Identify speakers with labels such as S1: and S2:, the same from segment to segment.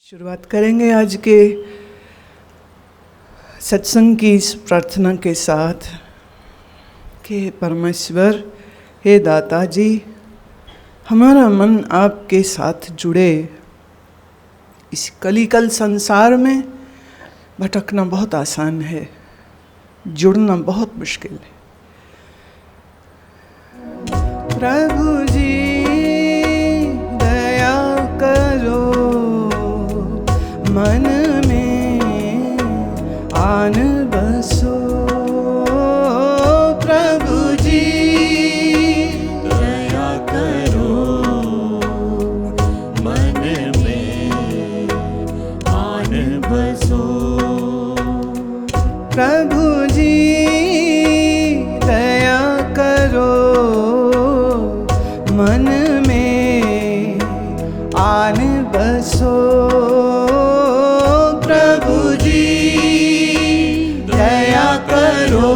S1: शुरुआत करेंगे आज के सत्संग की इस प्रार्थना के साथ कि परमेश्वर, हे दाता जी, हमारा मन आपके साथ जुड़े। इस कलिकल संसार में भटकना बहुत आसान है, जुड़ना बहुत मुश्किल है। प्रभु जी दया करो, मन में आन बसो। प्रभु जी
S2: दया करो, मन में आन बसो।
S1: प्रभु जी दया करो, मन में आन बसो। प्रभु जी दया करो,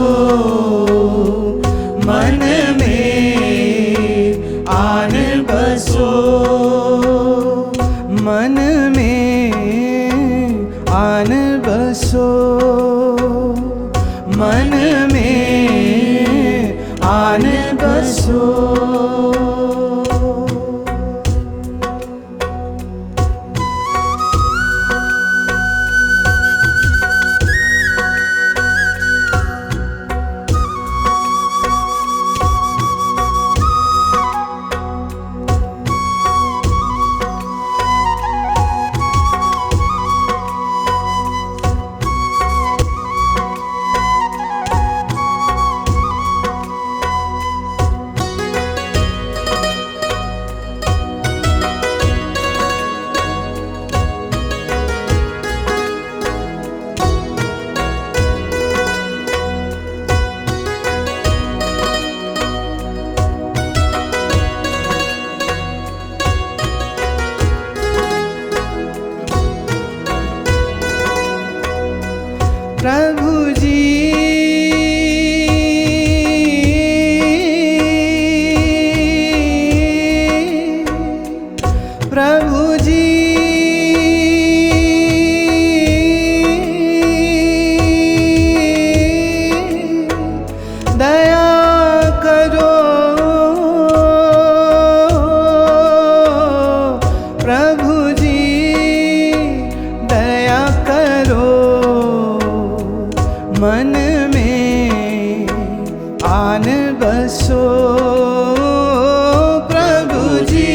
S1: मन में आन बसो। मन में आन बसो, मन में आन बसो। प्रभु जी प्रभु जी दया करो। प्रभु जी दया करो, मन में आन बसो। प्रभु जी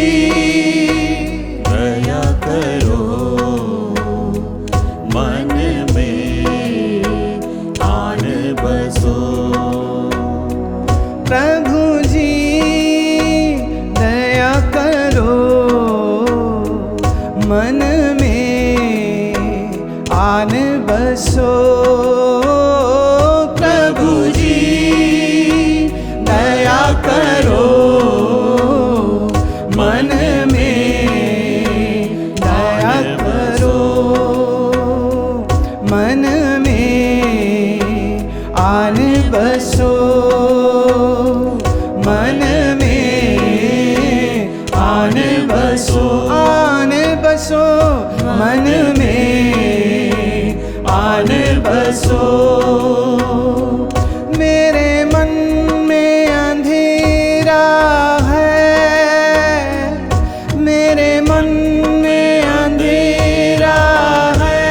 S2: दया करो, मन में आन बसो।
S1: प्रभु जी दया करो, मन में आन बसो। प्रभु जी दया करो, मन में दया करो, मन में आन बसो। मन में आन बसो, आन बसो, मन में आन बसो। मेरे मन में अंधेरा है, मेरे मन में अंधेरा है।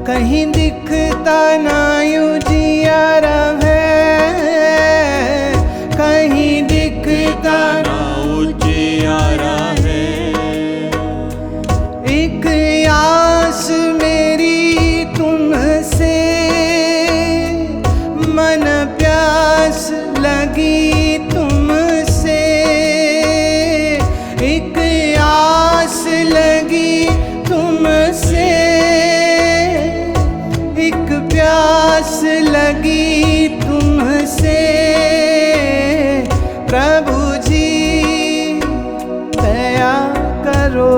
S1: कहीं दिखता ना उजियारा है, कहीं दिखता ना
S2: उजियारा है।
S1: एक आस मेरी तुमसे, मन प्यास लगी तुमसे। एक आस लगी तुमसे, एक प्यास लगी तुमसे। प्रभु जी दया करो,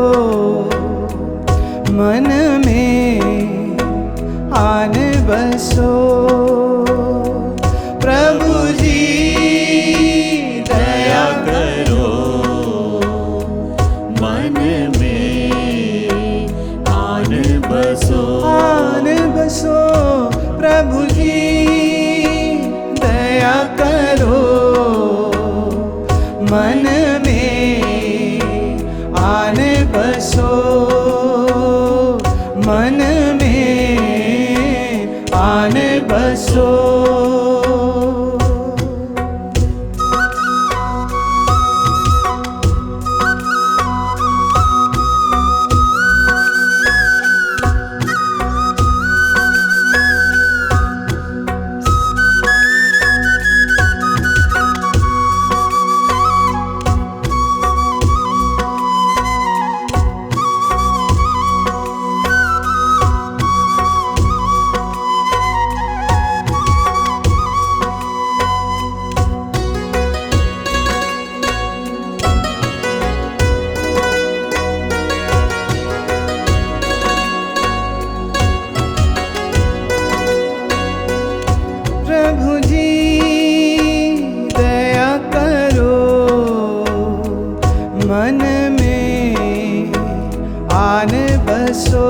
S1: मन में आन बसो। प्रभु जी दया
S2: करो, मन में
S1: बसो। प्रभु जी दया करो, मन में आन बसो।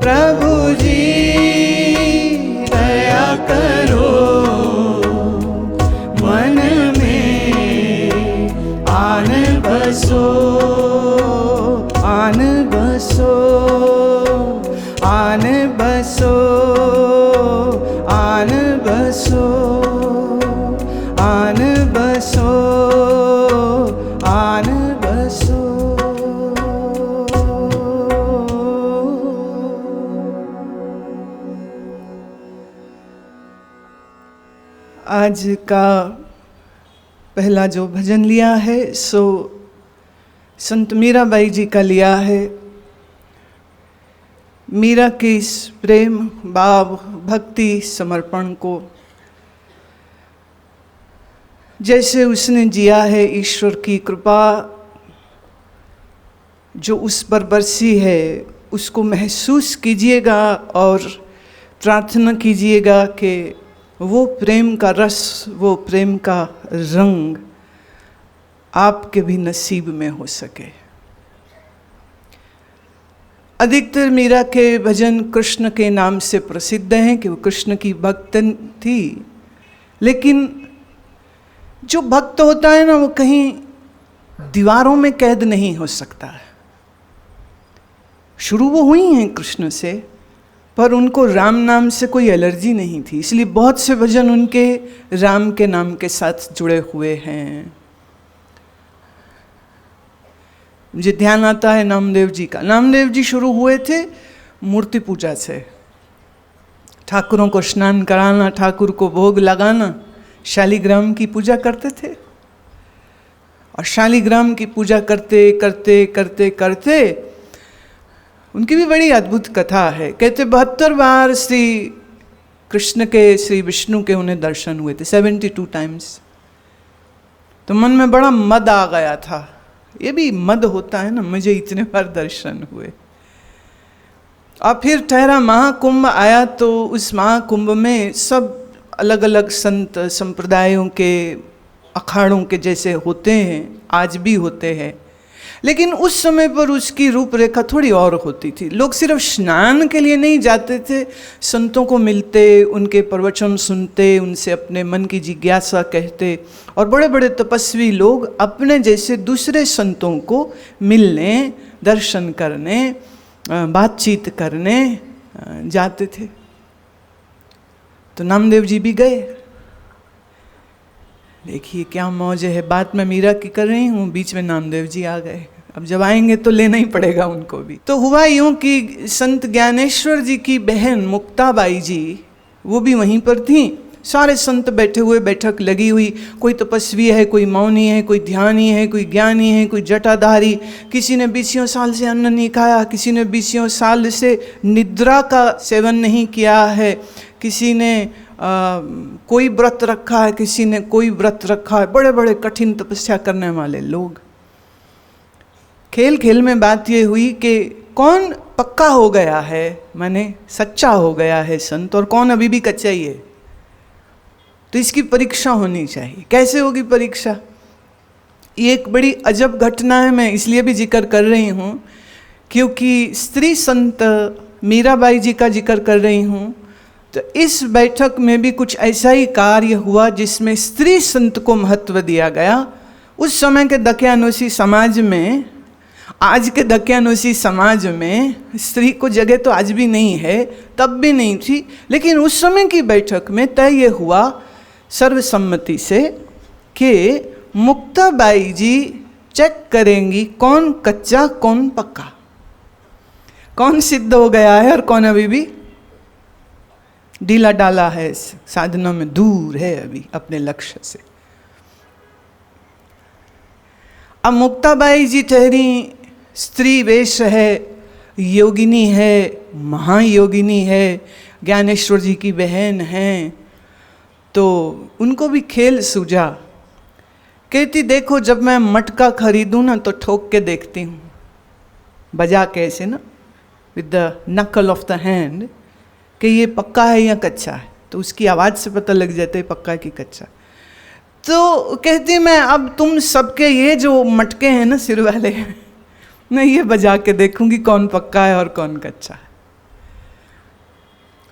S1: प्रभु जी दया करो, मन में आन बसो। आन बसो, आन बसो, आन बसो, आन बसो, आन बसो। आज का पहला जो भजन लिया है सो संत मीराबाई जी का लिया है। मीरा के इस प्रेम भाव भक्ति समर्पण को जैसे उसने जिया है, ईश्वर की कृपा जो उस पर बरसी है उसको महसूस कीजिएगा और प्रार्थना कीजिएगा कि वो प्रेम का रस, वो प्रेम का रंग आपके भी नसीब में हो सके। अधिकतर मीरा के भजन कृष्ण के नाम से प्रसिद्ध हैं कि वो कृष्ण की भक्त थी, लेकिन जो भक्त होता है ना वो कहीं दीवारों में कैद नहीं हो सकता है। शुरू वो हुई हैं कृष्ण से, पर उनको राम नाम से कोई एलर्जी नहीं थी, इसलिए बहुत से भजन उनके राम के नाम के साथ जुड़े हुए हैं। मुझे ध्यान आता है नामदेव जी का। नामदेव जी शुरू हुए थे मूर्ति पूजा से, ठाकुरों को स्नान कराना, ठाकुर को भोग लगाना, शालिग्राम की पूजा करते थे। और शालिग्राम की पूजा करते करते करते करते उनकी भी बड़ी अद्भुत कथा है। कहते 72 बार श्री कृष्ण के, श्री विष्णु के उन्हें दर्शन हुए थे, 72 टाइम्स। तो मन में बड़ा मद आ गया था, ये भी मद होता है ना, मुझे इतने बार दर्शन हुए। और फिर ठहरा महाकुंभ आया, तो उस महाकुंभ में सब अलग अलग संत संप्रदायों के अखाड़ों के जैसे होते हैं, आज भी होते हैं, लेकिन उस समय पर उसकी रूपरेखा थोड़ी और होती थी। लोग सिर्फ स्नान के लिए नहीं जाते थे, संतों को मिलते, उनके प्रवचन सुनते, उनसे अपने मन की जिज्ञासा कहते, और बड़े बड़े तपस्वी लोग अपने जैसे दूसरे संतों को मिलने, दर्शन करने, बातचीत करने जाते थे। तो नामदेव जी भी गए। देखिए क्या मौज है, बात मैं मीरा की कर रही हूँ, बीच में नामदेव जी आ गए। अब जब आएंगे तो लेना ही पड़ेगा उनको भी। तो हुआ यूं कि संत ज्ञानेश्वर जी की बहन मुक्ताबाई जी वो भी वहीं पर थीं। सारे संत बैठे हुए, बैठक लगी हुई, कोई तपस्वी है, कोई मौनी है, कोई ध्यानी है, कोई ज्ञानी है, कोई जटाधारी। किसी ने 20 साल से अन्न नहीं खाया, किसी ने 20 साल से निद्रा का सेवन नहीं किया है, किसी ने कोई व्रत रखा है, किसी ने कोई व्रत रखा है। बड़े बड़े कठिन तपस्या करने वाले लोग। खेल खेल में बात ये हुई कि कौन पक्का हो गया है, माने सच्चा हो गया है संत, और कौन अभी भी कच्चा ही है। तो इसकी परीक्षा होनी चाहिए। कैसे होगी परीक्षा? ये एक बड़ी अजब घटना है, मैं इसलिए भी जिक्र कर रही हूँ क्योंकि स्त्री संत मीराबाई जी का जिक्र कर रही हूँ। तो इस बैठक में भी कुछ ऐसा ही कार्य हुआ जिसमें स्त्री संत को महत्व दिया गया। उस समय के दकियानूसी समाज में आज के दकियानुसी समाज में स्त्री को जगह तो आज भी नहीं है, तब भी नहीं थी, लेकिन उस समय की बैठक में तय ये हुआ सर्वसम्मति से कि मुक्ताबाई जी चेक करेंगी कौन कच्चा कौन पक्का, कौन सिद्ध हो गया है और कौन अभी भी ढीला डाला है, साधना में दूर है अभी अपने लक्ष्य से। अब मुक्ताबाई जी ठहरी स्त्री वेश है, योगिनी है, महायोगिनी है, ज्ञानेश्वर जी की बहन हैं, तो उनको भी खेल सूझा। कहती देखो जब मैं मटका खरीदूं ना तो ठोक के देखती हूँ, बजा के ऐसे ना विद द नकल ऑफ द हैंड कि ये पक्का है या कच्चा है, तो उसकी आवाज़ से पता लग जाता है पक्का कि कच्चा। तो कहती मैं अब तुम सबके ये जो मटके हैं ना सिर वाले, मैं ये बजा के देखूंगी कौन पक्का है और कौन कच्चा है।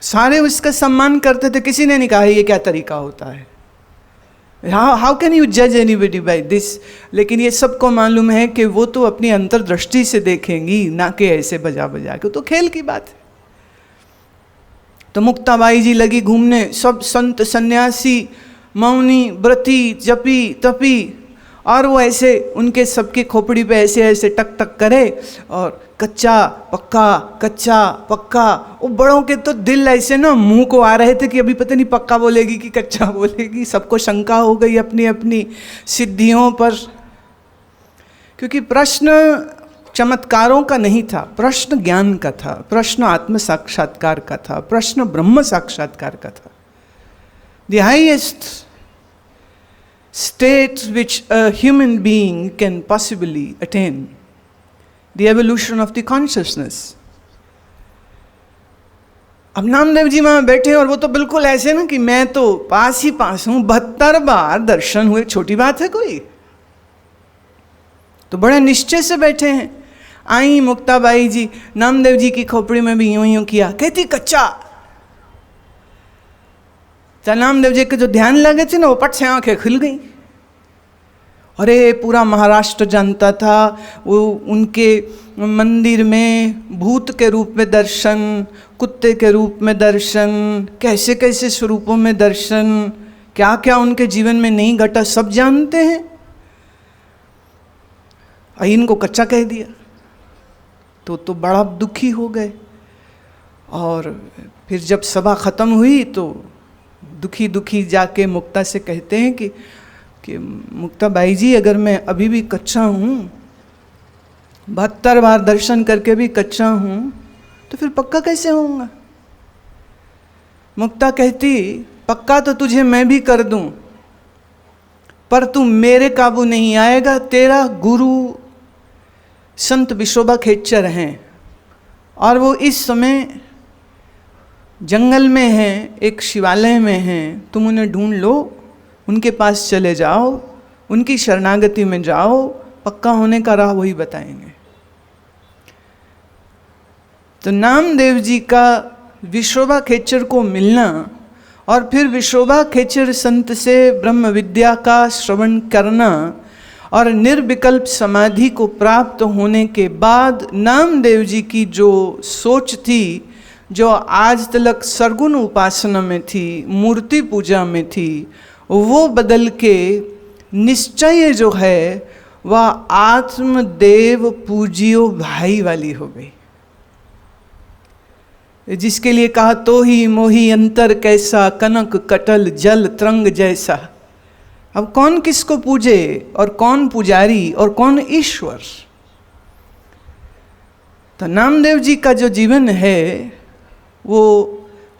S1: सारे उसका सम्मान करते थे, किसी ने नहीं कहा ये क्या तरीका होता है, हाउ कैन यू जज एनीबडी बाय दिस। लेकिन ये सबको मालूम है कि वो तो अपनी अंतर्दृष्टि से देखेंगी, ना कि ऐसे बजा बजा के, तो खेल की बात है। तो मुक्ताबाई जी लगी घूमने, सब संत सन्यासी मौनी व्रती जपी तपी, और वो ऐसे उनके सबके खोपड़ी पे ऐसे ऐसे टक टक करे और कच्चा पक्का। वो बड़ों के तो दिल ऐसे ना मुंह को आ रहे थे कि अभी पता नहीं पक्का बोलेगी कि कच्चा बोलेगी। सबको शंका हो गई अपनी अपनी सिद्धियों पर, क्योंकि प्रश्न चमत्कारों का नहीं था, प्रश्न ज्ञान का था, प्रश्न आत्म साक्षात्कार का था, प्रश्न ब्रह्म साक्षात्कार का था। The highest state which a human being can possibly attain, the evolution of the consciousness. अब नामदेव जी वहाँ बैठे और वो तो बिल्कुल ऐसे ना कि मैं तो पास ही पास हूँ, 72 बार दर्शन हुए, छोटी बात है कोई, तो बड़े निश्चय से बैठे हैं। आई मुक्ताबाई जी, नामदेव जी की खोपड़ी में भी यूं यूं किया, कहती कच्चा। तो नामदेव जी के जो ध्यान लगे थे ना, वो पट से आंखें खुल गई। अरे पूरा महाराष्ट्र जानता था, वो उनके मंदिर में भूत के रूप में दर्शन, कुत्ते के रूप में दर्शन, कैसे कैसे स्वरूपों में दर्शन, क्या क्या उनके जीवन में नहीं घटा, सब जानते हैं। इनको कच्चा कह दिया तो बड़ा दुखी हो गए। और फिर जब सभा खत्म हुई तो दुखी दुखी जाके मुक्ता से कहते हैं कि मुक्ताबाई जी, अगर मैं अभी भी कच्चा हूँ, 72 बार दर्शन करके भी कच्चा हूँ, तो फिर पक्का कैसे होऊंगा। मुक्ता कहती पक्का तो तुझे मैं भी कर दूं, पर तू मेरे काबू नहीं आएगा। तेरा गुरु संत विशोबा खेचर हैं और वो इस समय जंगल में हैं, एक शिवालय में हैं। तुम उन्हें ढूंढ लो, उनके पास चले जाओ, उनकी शरणागति में जाओ, पक्का होने का राह वही बताएंगे। तो नामदेव जी का विशोबा खेचर को मिलना और फिर विशोबा खेचर संत से ब्रह्म विद्या का श्रवण करना और निर्विकल्प समाधि को प्राप्त होने के बाद नामदेव जी की जो सोच थी, जो आज तक सरगुण उपासना में थी, मूर्ति पूजा में थी, वो बदल के निश्चय जो है वह आत्मदेव पूजियो भाई वाली हो गई। जिसके लिए कहा तो ही मोही अंतर कैसा, कनक कटल जल तरंग जैसा। अब कौन किसको पूजे और कौन पुजारी और कौन ईश्वर। तो नामदेव जी का जो जीवन है वो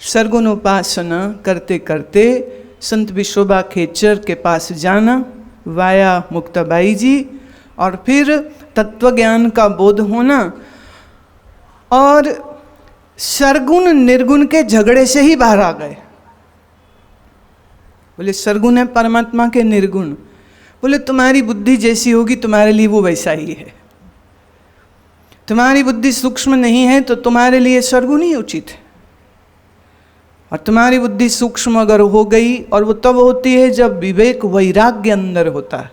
S1: सरगुण उपासना करते करते संत विशोबा खेचर के पास जाना वाया मुक्ताबाई जी, और फिर तत्वज्ञान का बोध होना और सरगुण निर्गुण के झगड़े से ही बाहर आ गए। बोले सरगुण है परमात्मा के निर्गुण, बोले तुम्हारी बुद्धि जैसी होगी तुम्हारे लिए वो वैसा ही है। तुम्हारी बुद्धि सूक्ष्म नहीं है तो तुम्हारे लिए सरगुण ही उचित है, और तुम्हारी बुद्धि सूक्ष्म अगर हो गई, और वो तब होती है जब विवेक वैराग्य अंदर होता है।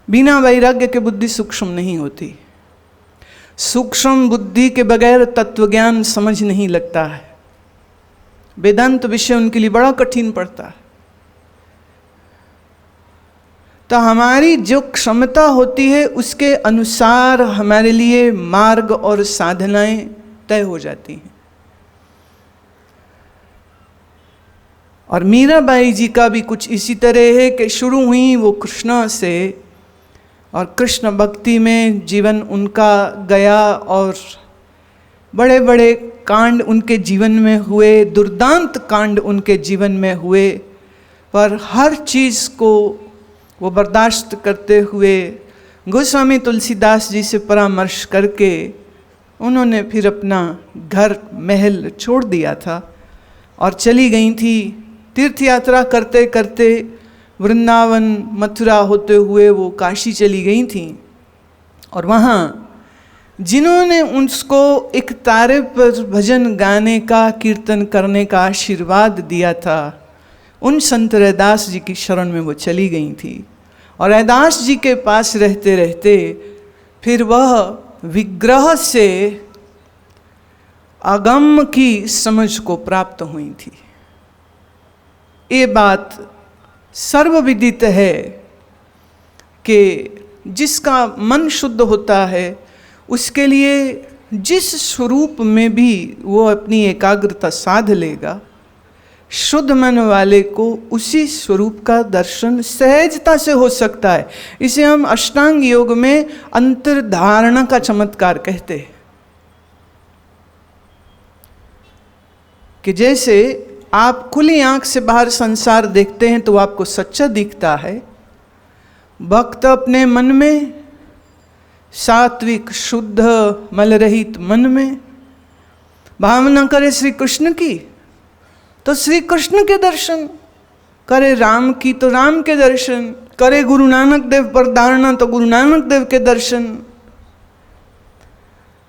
S1: बिना वैराग्य के बुद्धि सूक्ष्म नहीं होती। सूक्ष्म बुद्धि के बगैर तत्वज्ञान समझ नहीं लगता है। वेदांत विषय उनके लिए बड़ा कठिन पड़ता है। तो हमारी जो क्षमता होती है उसके अनुसार हमारे लिए मार्ग और साधनाएं तय हो जाती हैं। और मीराबाई जी का भी कुछ इसी तरह है कि शुरू हुई वो कृष्ण से, और कृष्ण भक्ति में जीवन उनका गया, और बड़े बड़े कांड उनके जीवन में हुए, दुर्दांत कांड उनके जीवन में हुए, पर हर चीज़ को वो बर्दाश्त करते हुए गोस्वामी तुलसीदास जी से परामर्श करके उन्होंने फिर अपना घर महल छोड़ दिया था और चली गई थी। तीर्थ यात्रा करते करते वृंदावन मथुरा होते हुए वो काशी चली गई थी, और वहाँ जिन्होंने उसको एक तारे पर भजन गाने का, कीर्तन करने का आशीर्वाद दिया था, उन संत रैदास जी की शरण में वो चली गई थी। और रैदास जी के पास रहते रहते फिर वह विग्रह से अगम की समझ को प्राप्त हुई थी। ये बात सर्वविदित है कि जिसका मन शुद्ध होता है उसके लिए जिस स्वरूप में भी वो अपनी एकाग्रता साध लेगा, शुद्ध मन वाले को उसी स्वरूप का दर्शन सहजता से हो सकता है। इसे हम अष्टांग योग में अंतर्धारणा का चमत्कार कहते हैं। कि जैसे आप खुली आंख से बाहर संसार देखते हैं तो आपको सच्चा दिखता है, भक्त अपने मन में सात्विक शुद्ध मलरहित मन में भावना करे श्री कृष्ण की तो श्री कृष्ण के दर्शन, करे राम की तो राम के दर्शन, करे गुरु नानक देव पर धारणा तो गुरु नानक देव के दर्शन।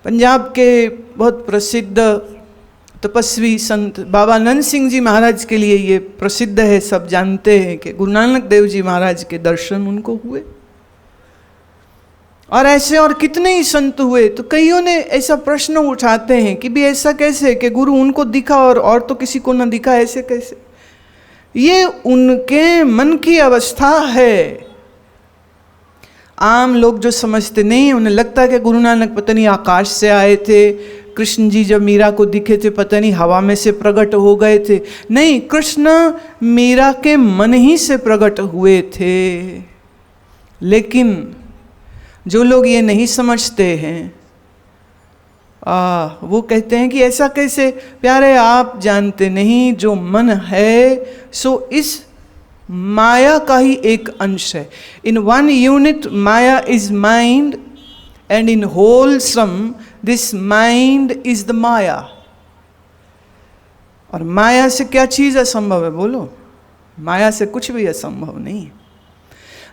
S1: पंजाब के बहुत प्रसिद्ध तपस्वी संत बाबा नंद सिंह जी महाराज के लिए ये प्रसिद्ध है, सब जानते हैं कि गुरु नानक देव जी महाराज के दर्शन उनको हुए। और ऐसे और कितने ही संत हुए। तो कईयों ने ऐसा प्रश्न उठाते हैं कि भी ऐसा कैसे कि गुरु उनको दिखा और तो किसी को न दिखा, ऐसे कैसे? ये उनके मन की अवस्था है। आम लोग जो समझते नहीं, उन्हें लगता है कि गुरु नानक पता नहीं आकाश से आए थे, कृष्ण जी जब मीरा को दिखे थे पता नहीं हवा में से प्रकट हो गए थे। नहीं, कृष्ण मीरा के मन ही से प्रकट हुए थे। लेकिन जो लोग ये नहीं समझते हैं वो कहते हैं कि ऐसा कैसे? प्यारे, आप जानते नहीं, जो मन है सो इस माया का ही एक अंश है। In one unit maya is mind and in wholesome this mind is the maya. और माया से क्या चीज असंभव है? बोलो, माया से कुछ भी असंभव नहीं है।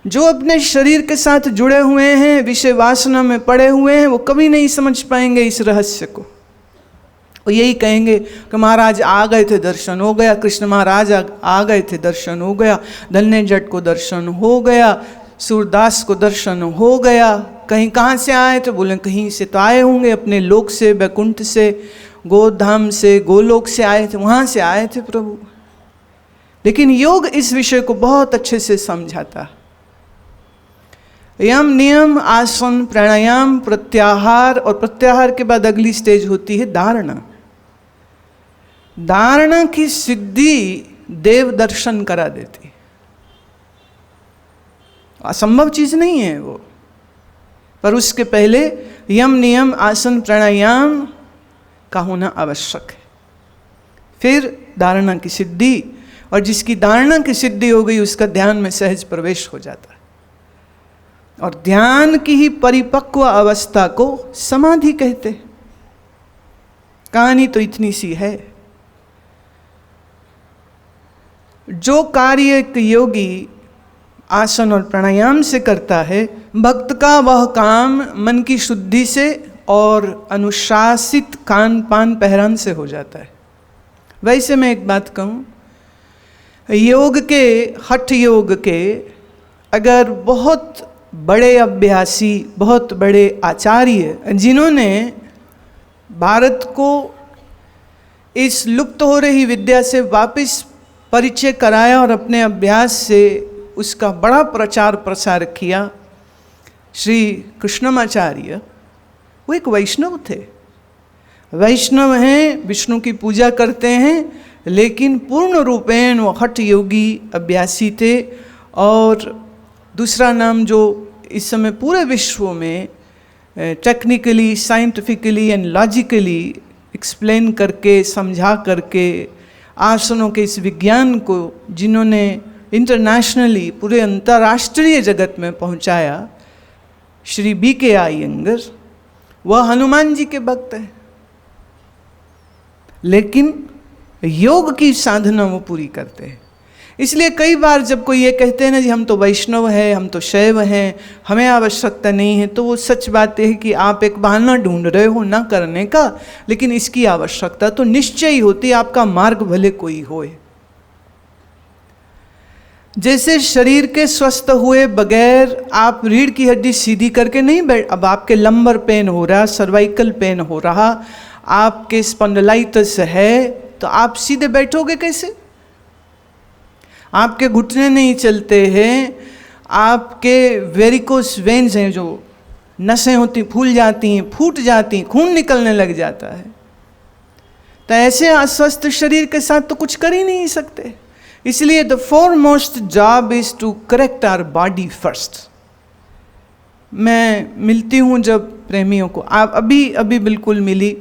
S1: जो अपने शरीर के साथ जुड़े हुए हैं, विषय वासना में पड़े हुए हैं, वो कभी नहीं समझ पाएंगे इस रहस्य को। वो यही कहेंगे कि महाराज आ गए थे, दर्शन हो गया, कृष्ण महाराज आ गए थे, दर्शन हो गया, धन्य जट को दर्शन हो गया, सूरदास को दर्शन हो गया। कहीं कहाँ से आए थे? बोले कहीं से तो आए होंगे, अपने लोक से, बैकुंठ से, गोधाम से, गोलोक से आए थे, वहाँ से आए थे प्रभु। लेकिन योग इस विषय को बहुत अच्छे से समझाता। यम, नियम, आसन, प्राणायाम, प्रत्याहार, और प्रत्याहार के बाद अगली स्टेज होती है धारणा। धारणा की सिद्धि देव दर्शन करा देती। असंभव चीज नहीं है वो, पर उसके पहले यम, नियम, आसन, प्राणायाम का होना आवश्यक है। फिर धारणा की सिद्धि, और जिसकी धारणा की सिद्धि हो गई उसका ध्यान में सहज प्रवेश हो जाता है। और ध्यान की ही परिपक्व अवस्था को समाधि कहते। कहानी तो इतनी सी है। जो कार्य एक योगी आसन और प्राणायाम से करता है, भक्त का वह काम मन की शुद्धि से और अनुशासित खान पान पहरान से हो जाता है। वैसे मैं एक बात कहूँ, योग के, हठ योग के अगर बहुत बड़े अभ्यासी, बहुत बड़े आचार्य, जिन्होंने भारत को इस लुप्त हो रही विद्या से वापस परिचय कराया और अपने अभ्यास से उसका बड़ा प्रचार प्रसार किया। श्री कृष्णमाचार्य वो एक वैष्णव थे, वैष्णव हैं, विष्णु की पूजा करते हैं, लेकिन पूर्ण रूपेण वो हठ योगी अभ्यासी थे। और दूसरा नाम जो इस समय पूरे विश्व में technically, scientifically and logically explain करके, समझा करके आसनों के इस विज्ञान को जिन्होंने इंटरनेशनली, पूरे अंतर्राष्ट्रीय जगत में पहुंचाया, श्री BK अयंगर, वह हनुमान जी के भक्त हैं, लेकिन योग की साधना वो पूरी करते हैं। इसलिए कई बार जब कोई ये कहते हैं ना जी हम तो वैष्णव हैं, हम तो शैव हैं, हमें आवश्यकता नहीं है, तो वो सच बात है कि आप एक बहाना ढूंढ रहे हो ना करने का, लेकिन इसकी आवश्यकता तो निश्चय ही होती है, आपका मार्ग भले कोई होए। जैसे शरीर के स्वस्थ हुए बगैर आप रीढ़ की हड्डी सीधी करके नहीं बैठ, अब आपके लंबर पेन हो रहा, सर्वाइकल पेन हो रहा, आपके स्पॉन्डिलाइटिस है, तो आप सीधे बैठोगे कैसे? आपके घुटने नहीं चलते हैं, आपके वेरिकोस वेन्स हैं, जो नसें होती फूल जाती हैं, फूट जाती हैं, खून निकलने लग जाता है। तो ऐसे अस्वस्थ शरीर के साथ तो कुछ कर ही नहीं सकते। इसलिए the foremost job is to correct our body first. मैं मिलती हूँ जब प्रेमियों को, आप अभी बिल्कुल मिली,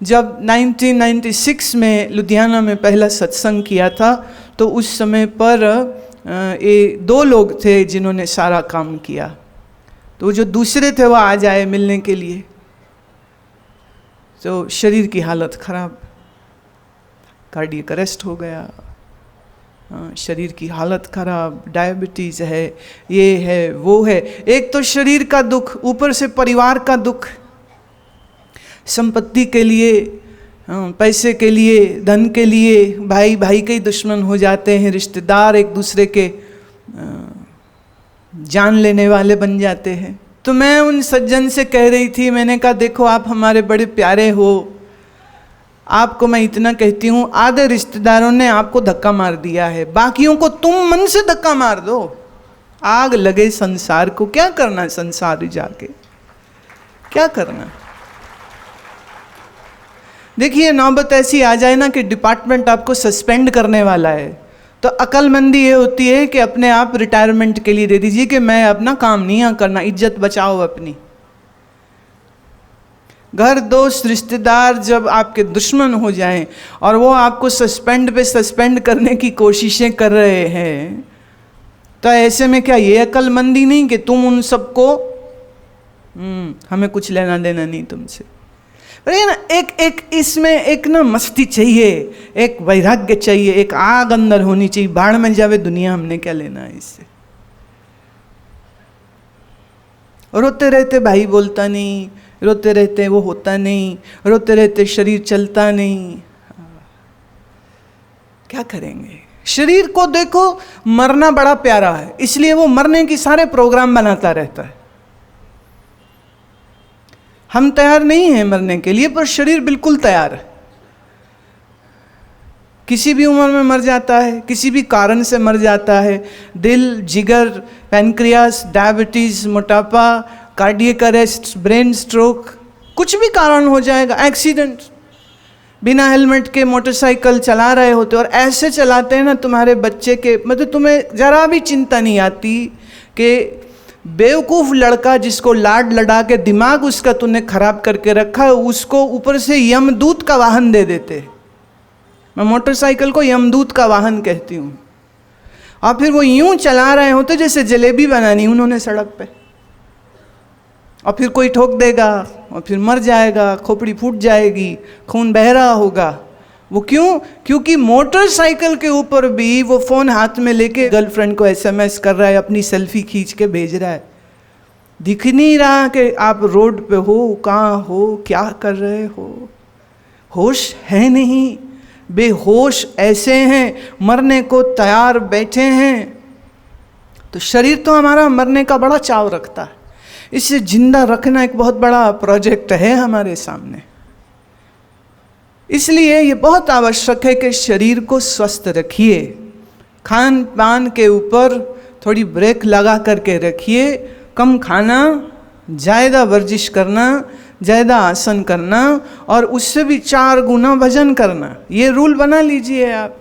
S1: जब 1996 में लुधियाना में पहला सत्संग किया था, तो उस समय पर ये 2 लोग थे जिन्होंने सारा काम किया। तो जो दूसरे थे वो आ जाए मिलने के लिए, तो शरीर की हालत खराब, कार्डियक अरेस्ट हो गया, शरीर की हालत खराब, डायबिटीज़ है, ये है, वो है। एक तो शरीर का दुख, ऊपर से परिवार का दुख, संपत्ति के लिए, पैसे के लिए, धन के लिए, भाई भाई के ही दुश्मन हो जाते हैं, रिश्तेदार एक दूसरे के जान लेने वाले बन जाते हैं। तो मैं उन सज्जन से कह रही थी, मैंने कहा देखो आप हमारे बड़े प्यारे हो, आपको मैं इतना कहती हूँ, आधे रिश्तेदारों ने आपको धक्का मार दिया है, बाकियों को तुम मन से धक्का मार दो, आग लगे संसार को। क्या करना संसार जाके, क्या करना? देखिए नौबत ऐसी आ जाए ना कि डिपार्टमेंट आपको सस्पेंड करने वाला है, तो अक्लमंदी ये होती है कि अपने आप रिटायरमेंट के लिए दे दीजिए कि मैं अपना काम नहीं करना, इज्जत बचाओ अपनी। घर दोस्त रिश्तेदार जब आपके दुश्मन हो जाएं और वो आपको सस्पेंड करने की कोशिशें कर रहे हैं, तो ऐसे में क्या ये अक्लमंदी नहीं कि तुम उन सबको हमें कुछ लेना देना नहीं तुमसे। पर ये ना एक इसमें एक ना मस्ती चाहिए, एक वैराग्य चाहिए, एक आग अंदर होनी चाहिए। बाढ़ में जावे दुनिया, हमने क्या लेना है इससे। रोते रहते भाई बोलता नहीं, रोते रहते वो होता नहीं, रोते रहते शरीर चलता नहीं, क्या करेंगे? शरीर को देखो, मरना बड़ा प्यारा है, इसलिए वो मरने की सारे प्रोग्राम बनाता रहता है। हम तैयार नहीं हैं मरने के लिए, पर शरीर बिल्कुल तैयार है। किसी भी उम्र में मर जाता है, किसी भी कारण से मर जाता है। दिल, जिगर, पैनक्रियास, डायबिटीज, मोटापा, कार्डियक अरेस्ट, ब्रेन स्ट्रोक, कुछ भी कारण हो जाएगा। एक्सीडेंट, बिना हेलमेट के मोटरसाइकिल चला रहे होते और ऐसे चलाते हैं ना तुम्हारे बच्चे के, मतलब तुम्हें जरा भी चिंता नहीं आती कि बेवकूफ़ लड़का जिसको लाड लड़ा के दिमाग उसका तूने खराब करके रखा है, उसको ऊपर से यमदूत का वाहन दे देते। मैं मोटरसाइकिल को यमदूत का वाहन कहती हूँ। और फिर वो यूं चला रहे होते जैसे जलेबी बनानी उन्होंने सड़क पे, और फिर कोई ठोक देगा और फिर मर जाएगा, खोपड़ी फूट जाएगी, खून बह रहा होगा। वो क्यों? क्योंकि मोटरसाइकिल के ऊपर भी वो फ़ोन हाथ में लेके गर्लफ्रेंड को SMS कर रहा है, अपनी सेल्फी खींच के भेज रहा है। दिख नहीं रहा कि आप रोड पे हो, कहाँ हो, क्या कर रहे हो। होश है नहीं, बेहोश ऐसे हैं, मरने को तैयार बैठे हैं। तो शरीर तो हमारा मरने का बड़ा चाव रखता है, इसे जिंदा रखना एक बहुत बड़ा प्रोजेक्ट है हमारे सामने। इसलिए ये बहुत आवश्यक है कि शरीर को स्वस्थ रखिए, खान पान के ऊपर थोड़ी ब्रेक लगा करके रखिए, कम खाना, ज़्यादा वर्जिश करना, ज़्यादा आसन करना और उससे भी 4 गुना भजन करना, ये रूल बना लीजिए आप।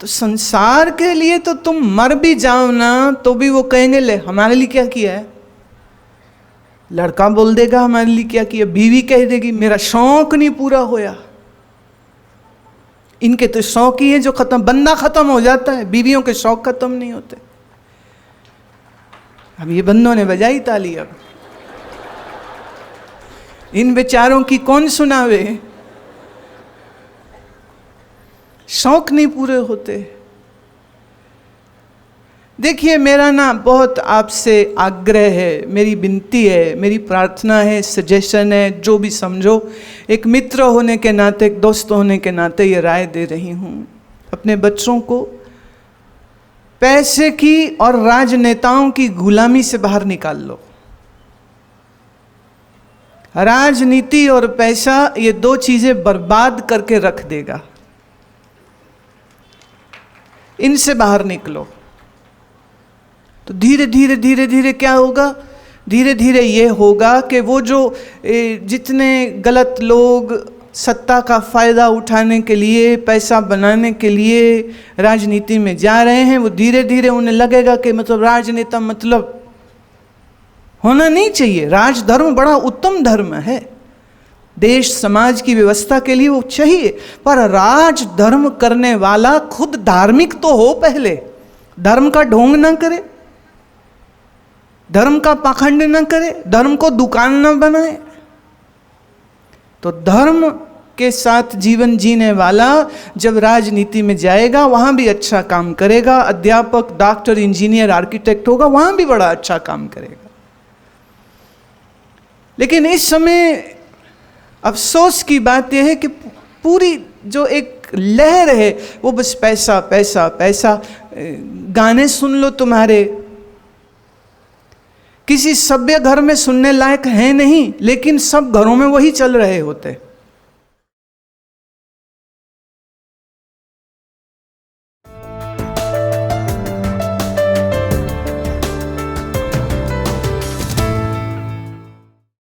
S1: तो संसार के लिए तो तुम मर भी जाओ ना तो भी वो कहेंगे ले हमारे लिए क्या किया है। लड़का बोल देगा हमारे लिए क्या किया, बीवी कह देगी मेरा शौक नहीं पूरा होया। इनके तो शौक ही है जो खत्म, बंदा खत्म हो जाता है, बीवियों के शौक खत्म नहीं होते। अब ये बंदों ने बजाई ताली, अब इन बेचारों की कौन सुनावे, शौक नहीं पूरे होते। देखिए मेरा ना बहुत आपसे आग्रह है, मेरी विनती है, मेरी प्रार्थना है, सजेशन है, जो भी समझो, एक मित्र होने के नाते, एक दोस्त होने के नाते ये राय दे रही हूँ। अपने बच्चों को पैसे की और राजनेताओं की गुलामी से बाहर निकाल लो। राजनीति और पैसा ये 2 चीजें बर्बाद करके रख देगा, इनसे बाहर निकलो। तो धीरे धीरे धीरे धीरे क्या होगा, धीरे धीरे ये होगा कि वो जो जितने गलत लोग सत्ता का फ़ायदा उठाने के लिए, पैसा बनाने के लिए राजनीति में जा रहे हैं, वो धीरे धीरे उन्हें लगेगा कि मतलब राजनेता मतलब होना नहीं चाहिए। राजधर्म बड़ा उत्तम धर्म है, देश समाज की व्यवस्था के लिए वो चाहिए, पर राजधर्म करने वाला खुद धार्मिक तो हो, पहले धर्म का ढोंग ना करे, धर्म का पाखंड न करे, धर्म को दुकान न बनाए। तो धर्म के साथ जीवन जीने वाला जब राजनीति में जाएगा वहां भी अच्छा काम करेगा, अध्यापक, डॉक्टर, इंजीनियर, आर्किटेक्ट होगा, वहां भी बड़ा अच्छा काम करेगा। लेकिन इस समय अफसोस की बात यह है कि पूरी जो एक लहर है वो बस पैसा पैसा पैसा। गाने सुन लो, तुम्हारे किसी सभ्य घर में सुनने लायक है नहीं, लेकिन सब घरों में वही चल रहे होते।